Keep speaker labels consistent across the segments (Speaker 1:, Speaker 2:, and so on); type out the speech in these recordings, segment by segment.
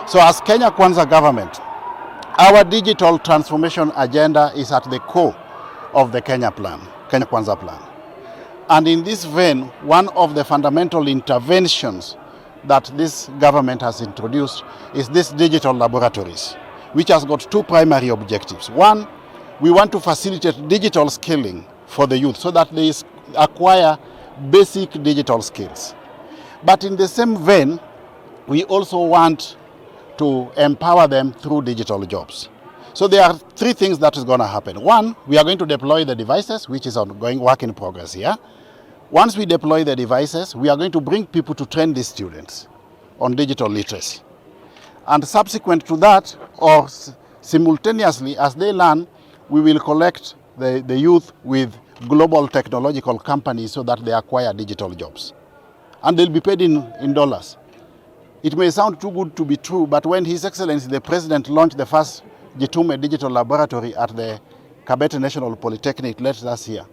Speaker 1: So as Kenya Kwanza government, our digital transformation agenda is at the core of the Kenya Kwanza plan. And in this vein, one of the fundamental interventions that this government has introduced is this digital laboratories, which has got two primary objectives. One, we want to facilitate digital skilling for the youth so that they acquire basic digital skills. But in the same vein, we also want to empower them through digital jobs. So there are three things that is going to happen. One, we are going to deploy the devices, which is ongoing work in progress here. Once we deploy the devices, we are going to bring people to train these students on digital literacy. And subsequent to that, or simultaneously as they learn, we will collect the youth with global technological companies so that they acquire digital jobs. And they'll be paid in dollars. It may sound too good to be true, but when His Excellency the President launched the first Gitume Digital Laboratory at the Kabete National Polytechnic last year,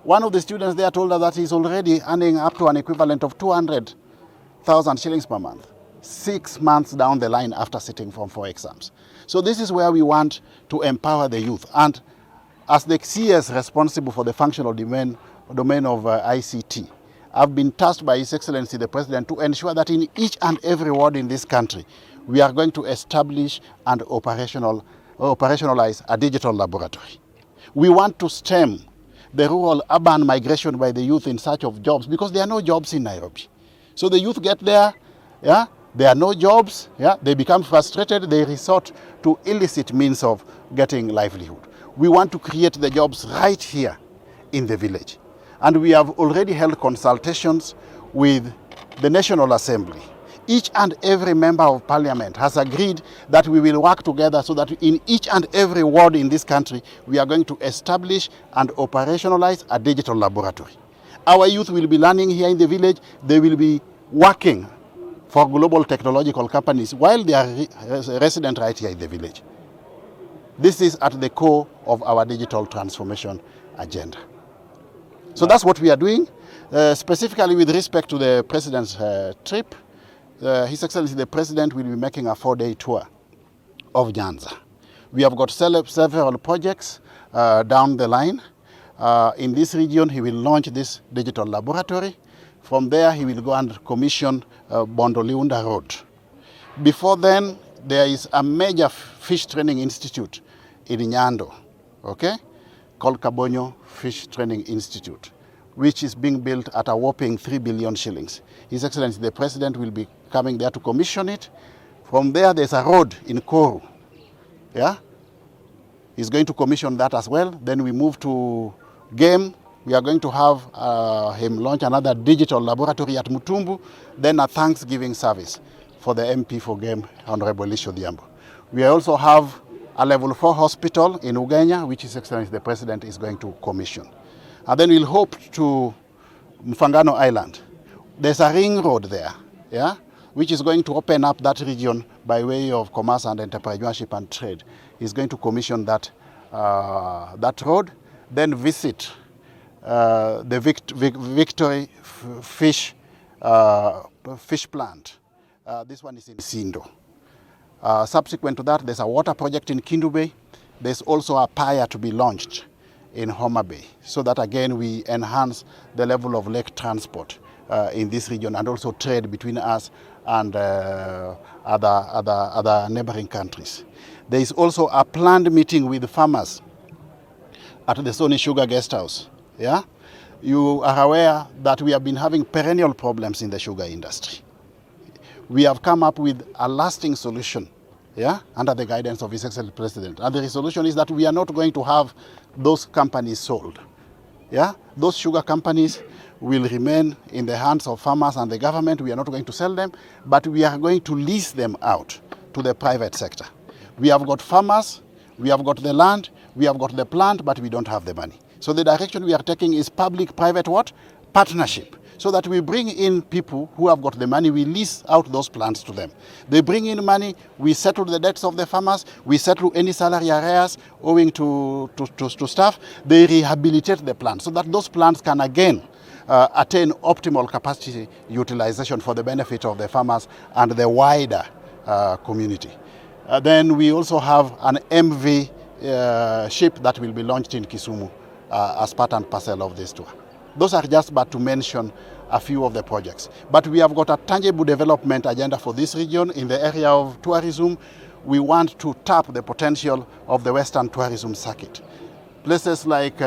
Speaker 1: one of the students there told us that he's already earning up to an equivalent of 200,000 shillings per month, 6 months down the line after sitting Form 4 exams. So this is where we want to empower the youth. And as the CS responsible for the functional domain of ICT, I've been tasked by His Excellency the President to ensure that in each and every ward in this country, we are going to establish and operationalize a digital laboratory. We want to stem the rural-urban migration by the youth in search of jobs, because there are no jobs in Nairobi. So the youth get there, yeah, there are no jobs, yeah, they become frustrated, they resort to illicit means of getting livelihood. We want to create the jobs right here in the village. And we have already held consultations with the National Assembly. Each and every member of parliament has agreed that we will work together so that in each and every ward in this country, we are going to establish and operationalize a digital laboratory. Our youth will be learning here in the village. They will be working for global technological companies while they are resident right here in the village. This is at the core of our digital transformation agenda. So that's what we are doing. Specifically with respect to the President's trip, His Excellency the President will be making a 4-day tour of Nyanza. We have got several projects down the line. In this region, he will launch this digital laboratory. From there, he will go and commission Bondoliunda Road. Before then, there is a major fish training institute in Nyando, okay, called Kabonyo Fish Training Institute, which is being built at a whopping 3 billion shillings. His Excellency the President will be coming there to commission it. From there, there's a road in Koru. Yeah? He's going to commission that as well. Then we move to game. We are going to have him launch another digital laboratory at Mutumbu, then a Thanksgiving service for the MP for game, Honorable Lisho Diambo. We also have a level 4 hospital in Ugenya, which His Excellency the President is going to commission. And then we'll hope to Mfangano Island. There's a ring road there, yeah, which is going to open up that region by way of commerce and entrepreneurship and trade. He's going to commission that, that road, then visit the Victory fish plant. This one is in Sindo. Subsequent to that, there's a water project in Mutembei. There's also a pier to be launched in Homa Bay, so that again we enhance the level of lake transport in this region and also trade between us and other neighboring countries. There is also a planned meeting with farmers at the Sony Sugar Guest House. Yeah? You are aware that we have been having perennial problems in the sugar industry. We have come up with a lasting solution, yeah, under the guidance of His Excellency President. And the solution is that we are not going to have those companies sold. Yeah? Those sugar companies will remain in the hands of farmers and the government. We are not going to sell them, but we are going to lease them out to the private sector. We have got farmers, we have got the land, we have got the plant, but we don't have the money. So the direction we are taking is public-private what? Partnership. So that we bring in people who have got the money, we lease out those plants to them. They bring in money, we settle the debts of the farmers, we settle any salary arrears owing to staff, they rehabilitate the plants so that those plants can again attain optimal capacity utilization for the benefit of the farmers and the wider community. Then we also have an MV ship that will be launched in Kisumu as part and parcel of this tour. Those are just but to mention a few of the projects. But we have got a tangible development agenda for this region. In the area of tourism, we want to tap the potential of the Western tourism circuit. Places like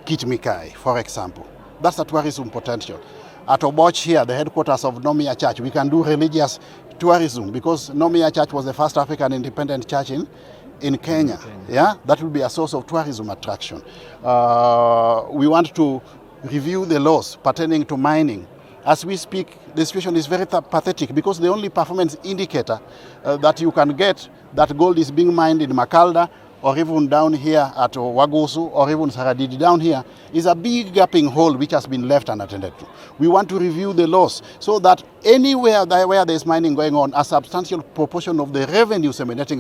Speaker 1: Kitmikai, for example, that's a tourism potential. At Oboch here, the headquarters of Nomia Church, we can do religious tourism because Nomia Church was the first African independent church in Kenya. Yeah, that will be a source of tourism attraction. We want to review the laws pertaining to mining. As we speak, the situation is very pathetic because the only performance indicator that you can get that gold is being mined in Makalda or even down here at Wagusu or even Saradidi down here is a big gaping hole which has been left unattended to. We want to review the laws so that anywhere where there is mining going on, a substantial proportion of the revenues emanating